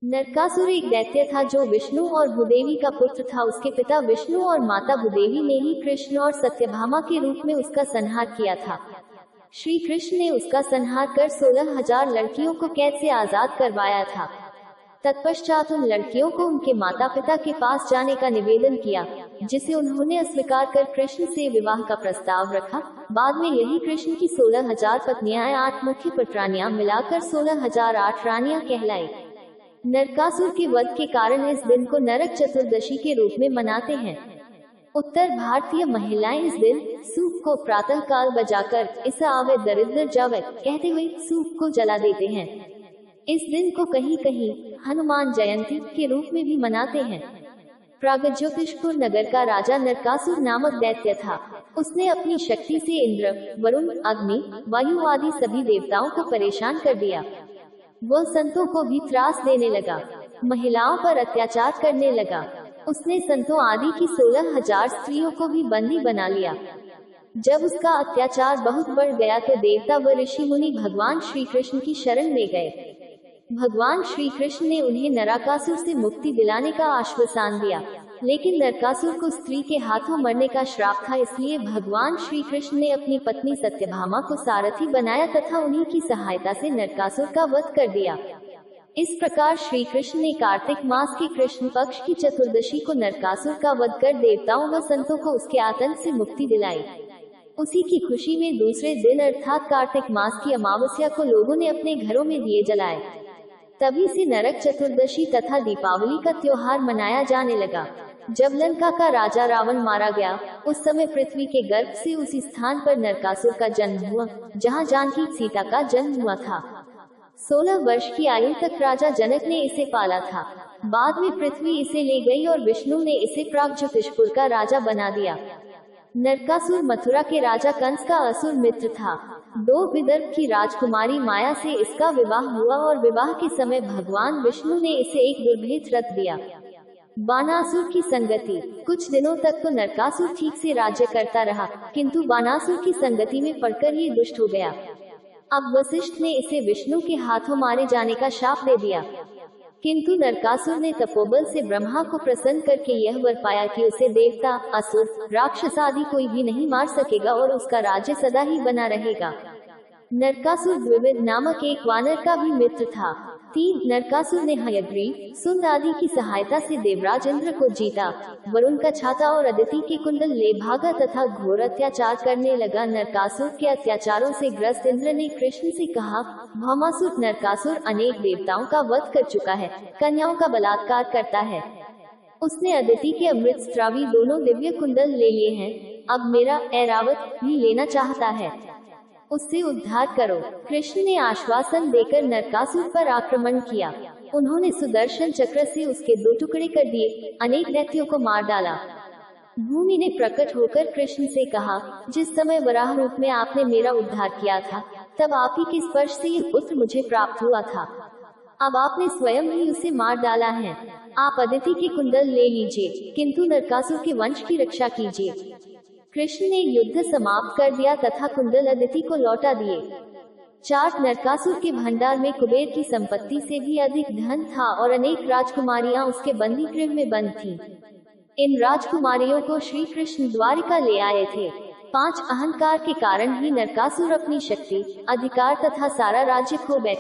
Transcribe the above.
नरकासुर एक दैत्य था जो विष्णु और भूदेवी का पुत्र था। उसके पिता विष्णु और माता भूदेवी ने ही कृष्ण और सत्यभामा के रूप में उसका संहार किया था। श्री कृष्ण ने उसका संहार कर 16,000 लड़कियों को कैद से आजाद करवाया था। तत्पश्चात उन लड़कियों को उनके माता पिता के पास जाने का निवेदन किया, जिसे उन्होंने अस्वीकार कर कृष्ण से विवाह का प्रस्ताव रखा। बाद में यही कृष्ण की 16,000 पत्नियां 8 मुख्य पटरानियां मिलाकर 16,008 रानियां कहलाई। नरकासुर के वध के कारण इस दिन को नरक चतुर्दशी के रूप में मनाते हैं। उत्तर भारतीय महिलाएं इस दिन सूप को प्रातः काल बजाकर इस आवे दरिद्र जावे कहते हुए सूप को जला देते हैं। इस दिन को कहीं कहीं हनुमान जयंती के रूप में भी मनाते हैं। प्रागज्योतिषपुर नगर का राजा नरकासुर नामक दैत्य था। उसने अपनी शक्ति से इंद्र, वरुण, अग्नि, वायु आदि सभी देवताओं को परेशान कर दिया। वह संतों को भी त्रास देने लगा, महिलाओं पर अत्याचार करने लगा। उसने संतों आदि की 16,000 स्त्रियों को भी बंदी बना लिया। जब उसका अत्याचार बहुत बढ़ गया तो देवता व ऋषि मुनि भगवान श्री कृष्ण की शरण में गए। भगवान श्री कृष्ण ने उन्हें नरकासुर से मुक्ति दिलाने का आश्वासन दिया, लेकिन नरकासुर को स्त्री के हाथों मरने का श्राप था। इसलिए भगवान श्री कृष्ण ने अपनी पत्नी सत्यभामा को सारथी बनाया तथा उन्हीं की सहायता से नरकासुर का वध कर दिया। इस प्रकार श्री कृष्ण ने कार्तिक मास के कृष्ण पक्ष की चतुर्दशी को नरकासुर का वध कर देवताओं व संतों को उसके आतंक से मुक्ति दिलाई। उसी की खुशी में दूसरे दिन अर्थात कार्तिक मास की अमावस्या को लोगों ने अपने घरों में दिए जलाए। तभी से नरक चतुर्दशी तथा दीपावली का त्योहार मनाया जाने लगा। जब लंका का राजा रावण मारा गया, उस समय पृथ्वी के गर्भ से उसी स्थान पर नरकासुर का जन्म हुआ, जहां जानकी सीता का जन्म हुआ था। 16 वर्ष की आयु तक राजा जनक ने इसे पाला था। बाद में पृथ्वी इसे ले गई और विष्णु ने इसे प्रागज्योतिषपुर का राजा बना दिया। नरकासुर मथुरा के राजा कंस का असुर मित्र था। 2 विदर्भ की राजकुमारी माया से इसका विवाह हुआ और विवाह के समय भगवान विष्णु ने इसे एक दुर्भेद्य रथ दिया। बानासुर की संगति। कुछ दिनों तक तो नरकासुर ठीक से राज्य करता रहा, किंतु बानासुर की संगति में पड़कर ये दुष्ट हो गया। अब वशिष्ठ ने इसे विष्णु के हाथों मारे जाने का शाप दे दिया, किंतु नरकासुर ने तपोबल से ब्रह्मा को प्रसन्न करके यह वर पाया कि उसे देवता, असुर, राक्षस आदि कोई भी नहीं मार सकेगा और उसका राज्य सदा ही बना रहेगा। नरकासुर द्विविद नामक एक वानर का भी मित्र था। 3 नरकासुर ने हयग्रीव, सुंद आदि की सहायता से देवराज इंद्र को जीता। वरुण का छाता और अदिति के कुंडल ले भागा तथा घोर अत्याचार करने लगा। नरकासुर के अत्याचारों से ग्रस्त इंद्र ने कृष्ण से कहा, भौमासुर नरकासुर अनेक देवताओं का वध कर चुका है, कन्याओं का बलात्कार करता है। उसने अदिति के अमृत स्त्रावी दोनों दिव्य कुंडल ले लिए हैं, अब मेरा ऐरावत भी लेना चाहता है। उससे उद्धार करो। कृष्ण ने आश्वासन देकर नरकासुर पर आक्रमण किया। उन्होंने सुदर्शन चक्र से उसके 2 टुकड़े कर दिए, अनेक दैत्यों को मार डाला। भूमि ने प्रकट होकर कृष्ण से कहा, जिस समय वराह रूप में आपने मेरा उद्धार किया था, तब आप ही के स्पर्श से ये पुत्र मुझे प्राप्त हुआ था। अब आपने स्वयं ही उसे मार डाला है। आप अदिति के कुंडल ले लीजिए, किंतु नरकासुर के वंश की रक्षा कीजिए। कृष्ण ने युद्ध समाप्त कर दिया तथा कुंडल अदिति को लौटा दिए। 4 नरकासुर के भंडार में कुबेर की संपत्ति से भी अधिक धन था और अनेक राजकुमारियां उसके बंदी गृह में बंद थीं। इन राजकुमारियों को श्री कृष्ण द्वारिका ले आए थे। 5 अहंकार के कारण ही नरकासुर अपनी शक्ति, अधिकार तथा सारा राज्य खो बैठा।